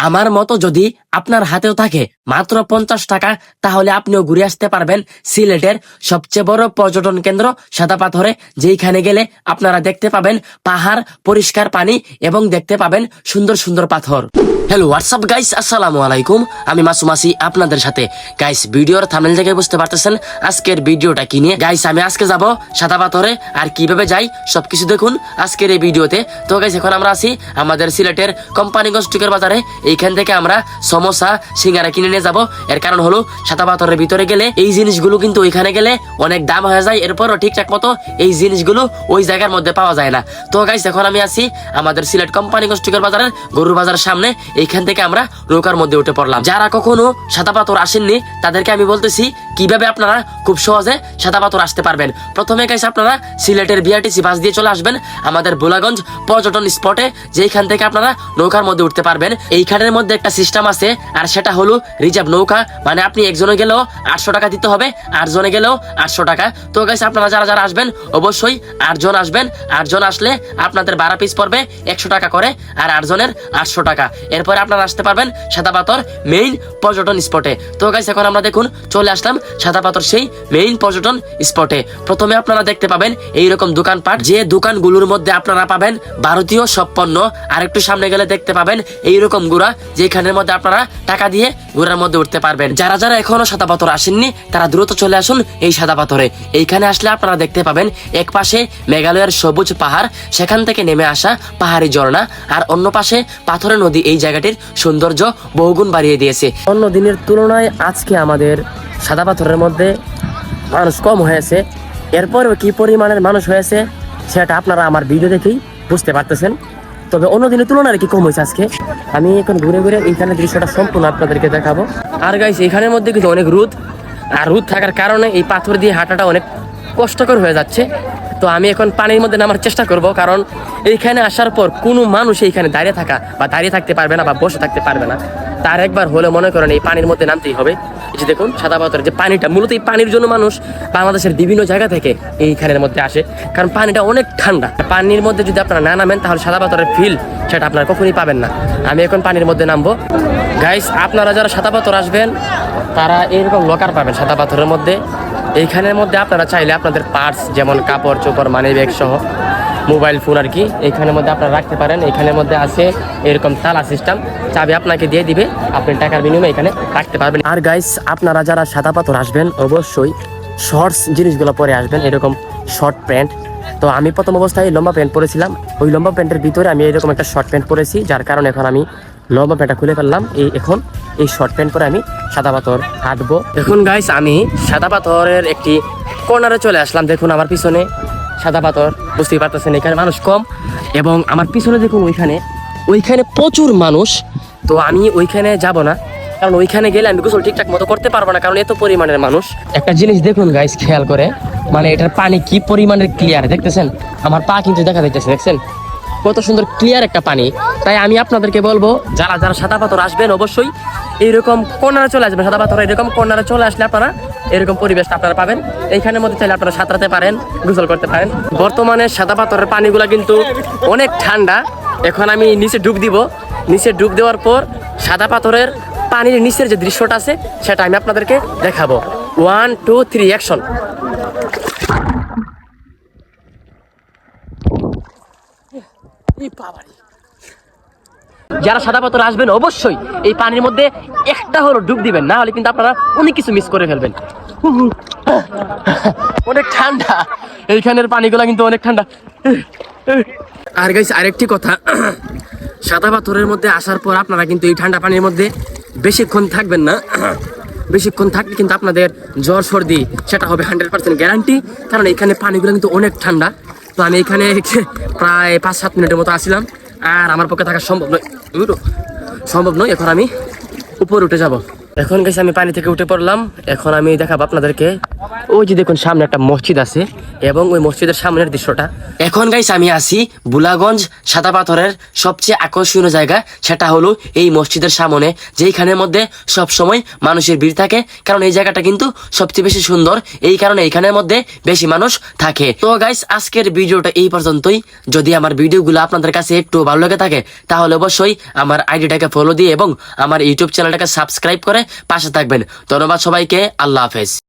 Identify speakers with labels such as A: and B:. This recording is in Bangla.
A: আমার মতো যদি আপনার হাতেও থাকে মাত্র 50 টাকা, তাহলে আপনিও ঘুরে আসতে পারবেন সিলেটের সবচেয়ে বড় পর্যটন কেন্দ্র সাদা পাথরে, যেইখানে গেলে আপনারা দেখতে পাবেন পাহাড়, পরিষ্কার পানি এবং দেখতে পাবেন সুন্দর সুন্দর পাথর। হ্যালো হোয়াটসঅ্যাপ গাইস, আসসালামু আলাইকুম। আমি মাসুম আছি আপনাদের সাথে। গাইস, ভিডিওর থাম্বনেল থেকে বুঝতে পারতেছেন আজকের ভিডিওটা কি নিয়ে। গাইস, আমি আজকে যাব সাদা পাথরে, আর কিভাবে যাই সবকিছু দেখুন আজকের এই ভিডিওতে। তো গাইস, এখন আমরা আছি আমাদের সিলেটের কোম্পানিগঞ্জ টিকের বাজারে। এইখান থেকে আমরা সমোসা, সিঙ্গারা কিনে নিয়ে যাব। এর কারণ হলো সাদা পাথরের ভিতরে গেলে এই জিনিসগুলো কিন্তু ওইখানে গেলে অনেক দাম হয়ে যায়, এরপরও ঠিকঠাক মতো এই জিনিসগুলো ওই জায়গার মধ্যে পাওয়া যায় না। তো গাইস, এখন আমি আছি আমাদের সিলেট কোম্পানিগঞ্জ টিকের বাজারের গরুর বাজারের সামনে। এইখান থেকে আমরা নৌকার মধ্যে উঠে পড়লাম। যারা কখনো সাদা পাথর আসেননি তাদেরকে আমি বলতেছি কিভাবে আপনারা খুব সহজে সাদা পাথর আসতে পারবেন। প্রথমে গাইস, আপনারা সিলেটের বিআরটিসি বাস দিয়ে চলে আসবেন আমাদের ভোলাগঞ্জ পর্যটন স্পটে, যেখান থেকে আপনারা নৌকার মধ্যে উঠতে পারবেন। এইখানের মধ্যে একটা সিস্টেম আছে, আর সেটা হলো রিজার্ভ নৌকা। মানে আপনি একজনে গেলেও 800 টাকা দিতে হবে, 8 জনে গেলেও 800 টাকা। তো গাইস, আপনারা যারা যারা আসবেন অবশ্যই 8 জন আসবেন। 8 জন আসলে আপনাদের 12 পিস পড়বে 100 টাকা করে, আর 8 জনের 800 টাকা। এরপরে আপনারা আসতে পারবেন সাদা পাথর মেইন পর্যটন স্পটে। তো গাইস, এখন আমরা দেখুন চলে আসলাম সাদা পাথর সেই মেইন পর্যটন স্পটে। প্রথমে আপনারা দেখতে পাবেন এইরকম দোকানপাট, যে দোকানগুলোর মধ্যে আপনারা পাবেন ভারতীয় সব পণ্য। আর একটু সামনে গেলে দেখতে পাবেন এইরকম গুড়া, যেখানের মধ্যে আপনারা টাকা দিয়ে গুড়ার মধ্যে উঠতে পারবেন। যারা যারা এখনো সাদা পাথর আসেননি তারা দ্রুত চলে আসুন এই সাদা পাথরে। এইখানে আসলে আপনারা দেখতে পাবেন এক পাশে মেঘালয়ের সবুজ পাহাড়, সেখান থেকে নেমে আসা পাহাড়ি ঝর্ণা, আর অন্য পাশে পাথরের নদী। এই জায়গাটির সৌন্দর্য বহুগুণ বাড়িয়ে দিয়েছে। অন্য দিনের তুলনায় আজকে আমাদের সাদা পাথরের মধ্যে মানুষ কম হয়েছে। এরপরেও কি পরিমাণের মানুষ হয়েছে সেটা আপনারা আমার ভিডিও দেখেই বুঝতে পারতেছেন। তবে অন্য দিনের তুলনায় কি কম হয়েছে আজকে। আমি এখন ঘুরে ঘুরে এইখানে দৃশ্যটা সম্পূর্ণ আপনাদেরকে দেখাবো। আর গাইস, এখানের মধ্যে কিন্তু অনেক রোদ, আর রোদ থাকার কারণে এই পাথর দিয়ে হাঁটাটা অনেক কষ্টকর হয়ে যাচ্ছে। তো আমি এখন পানির মধ্যে নামার চেষ্টা করব, কারণ এইখানে আসার পর কোনো মানুষ এইখানে দাঁড়িয়ে থাকা বা দাঁড়িয়ে থাকতে পারবে না বা বসে থাকতে পারবে না। তার একবার হলে মনে করেন এই পানির মধ্যে নামতেই হবে। এই যে দেখুন সাদা পাথরের যে পানিটা, মূলত এই পানির জন্য মানুষ বাংলাদেশের বিভিন্ন জায়গা থেকে এইখানের মধ্যে আসে, কারণ পানিটা অনেক ঠান্ডা। পানির মধ্যে যদি আপনারা না নামেন তাহলে সাদা পাথরের ফিল সেটা আপনারা কখনই পাবেন না। আমি এখন পানির মধ্যে নামবো। গাইস, আপনারা যারা সাদা পাথর আসবেন তারা এইরকম লকার পাবেন সাদা পাথরের মধ্যে। এইখানের মধ্যে আপনারা চাইলে আপনাদের পার্টস, যেমন কাপড় চোপড়, মানি ব্যাগ সহ মোবাইল ফোন আর কি, এইখানের মধ্যে আপনারা রাখতে পারেন। এইখানের মধ্যে আছে এরকম তালা সিস্টেম, চাবি আপনাকে দিয়ে দিবে, আপনি টাকার বিনিময়ে এখানে রাখতে পারবেন। আর গাইস, আপনারা যারা সাদা পাথর আসবেন অবশ্যই শর্টস জিনিসগুলো পরে আসবেন, এরকম শর্ট প্যান্ট। তো আমি প্রথম অবস্থায় লম্বা প্যান্ট পরেছিলাম, ওই লম্বা প্যান্টের ভিতরে আমি এরকম একটা শর্ট প্যান্ট পরেছি, যার কারণে এখন আমি লম্বা প্যান্টটা খুলে ফেললাম। এখন এই শর্ট প্যান্ট পরে আমি সাদা পাথর হাঁটবো। দেখুন গাইস, আমি সাদা পাথরের একটি কর্নারে চলে আসলাম। দেখুন আমার পিছনে সাদা পাথর, বুঝতেই পারতেছেন এখানে মানুষ কম, এবং আমার পিছনে দেখুন ওইখানে প্রচুর মানুষ। তো আমি ওইখানে যাব না, কারণ ওইখানে গেলে আমি গোসল ঠিকঠাক মতো করতে পারবো না, কারণ এত পরিমাণের মানুষ। একটা জিনিস দেখুন গাইস, খেয়াল করে, মানে এটার পানি কি পরিমাণের ক্লিয়ার দেখতেছেন। আমার পা কিন্তু দেখা যাইতেছে, দেখছেন কত সুন্দর ক্লিয়ার একটা পানি। তাই আমি আপনাদেরকে বলবো যারা যারা সাদা পাথর আসবেন অবশ্যই এইরকম কর্নারে চলে আসবেন। সাদা পাথর এরকম কর্নারে চলে আসলে আপনারা এরকম পরিবেশটা আপনারা পাবেন। এইখানের মধ্যে চাইলে আপনারা সাঁতরাতে পারেন, গোসল করতে পারেন। বর্তমানে সাদা পাথরের পানিগুলা কিন্তু অনেক ঠান্ডা। এখন আমি নিচে ডুব দিব। নিচে ডুব দেওয়ার পর সাদা পাথরের পানির নিচের যে দৃশ্যটা আছে সেটা আমি আপনাদেরকে দেখাবো। 1 2 3 অ্যাকশন। যারা সাদা পাথর আসবেন অবশ্যই এই পানির মধ্যে একটা হলো ডুব দিবেন, না হলে কিন্তু আপনারা অনেক কিছু মিস করে ফেলবেন। অনেক ঠান্ডা, এইখানের পানিগুলা কিন্তু অনেক ঠান্ডা। আর গাইস, আরেকটি কথা, সাদা পাথরের মধ্যে আসার পর আপনারা কিন্তু এই ঠান্ডা পানির মধ্যে বেশিক্ষণ থাকবেন না। বেশিক্ষণ থাকলে কিন্তু আপনাদের জ্বর সর্দি সেটা হবে 100% গ্যারান্টি, কারণ এখানে পানিগুলো কিন্তু অনেক ঠান্ডা। তো আমি এখানে প্রায় 5-7 মিনিটের মতো আসছিলাম, আর আমার পক্ষে থাকা সম্ভব নয়। এখন আমি উপরে উঠে যাব। এখন গেছি আমি পানি থেকে উঠে পড়লাম। এখন আমি দেখাবো আপনাদেরকে ওই যে দেখুন সামনে একটা মসজিদ আছে এবং ওই মসজিদের সামনের দৃশ্যটা। এখন গাইস আমি আছি বুলাগঞ্জ সাদা পাথরের সবচেয়ে আকর্ষণীয় জায়গা, সেটা হলো এই মসজিদের সামনে, যেইখানের মধ্যে সব সময় মানুষের ভিড় থাকে, কারণ এই জায়গাটা কিন্তু সবচেয়ে বেশি সুন্দর, এই কারণে এইখানের মধ্যে বেশি মানুষ থাকে। তো গাইস আজকের ভিডিওটা এই পর্যন্তই। যদি আমার ভিডিওগুলো আপনাদের কাছে একটু ভালো লেগে থাকে তাহলে অবশ্যই আমার আইডিটাকে ফলো দিয়ে এবং আমার ইউটিউব চ্যানেলটাকে সাবস্ক্রাইব করে পাশে থাকবেন। ধন্যবাদ সবাইকে, আল্লাহ হাফেজ।